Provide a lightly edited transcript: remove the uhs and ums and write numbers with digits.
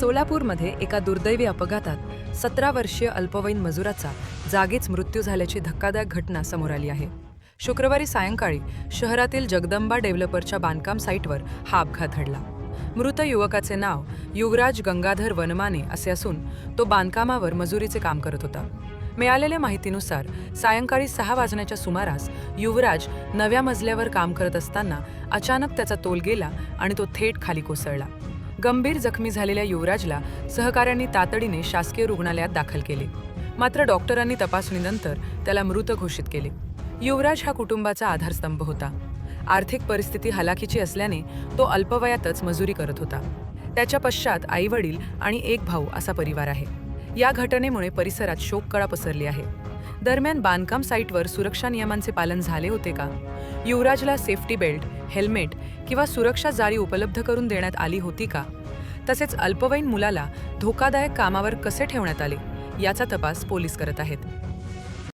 सोलापूरमध्ये एका दुर्दैवी अपघातात 17 वर्षीय अल्पवयीन मजुराचा जागीच मृत्यू झाल्याची धक्कादायक घटना समोर आली आहे. शुक्रवारी सायंकाळी शहरातील जगदंबा डेव्हलपरच्या बांधकाम साईटवर हा अपघात घडला. मृत युवकाचे नाव युवराज गंगाधर वनमाने असे असून तो बांधकामावर मजुरीचे काम करत होता. मिळालेल्या माहितीनुसार सायंकाळी 6 वाजण्याच्या सुमारास युवराज 9व्या मजल्यावर काम करत असताना अचानक त्याचा तोल गेला आणि तो थेट खाली कोसळला. गंभीर जखमी झालेल्या युवराजला सहकाऱ्यांनी तातडीने शासकीय रुग्णालयात दाखल केले. मात्र डॉक्टरांनी तपासणीनंतर त्याला मृत घोषित केले. युवराज हा कुटुंबाचा आधारस्तंभ होता. आर्थिक परिस्थिती हलाखीची असल्याने तो अल्पवयातच मजुरी करत होता. त्याच्या पश्चात आईवडील आणि एक भाऊ असा परिवार आहे. या घटनेमुळे परिसरात शोककळा पसरली आहे. दरम्यान बांधकाम साईटवर सुरक्षा नियमांचे पालन झाले होते का? युवराजला सेफ्टी बेल्ट, हेल्मेट किंवा सुरक्षा जाळी उपलब्ध करून देण्यात आली होती का? तसेच अल्पवयीन मुलाला धोकादायक कामावर कसे ठेवण्यात आले याचा तपास पोलीस करत आहेत.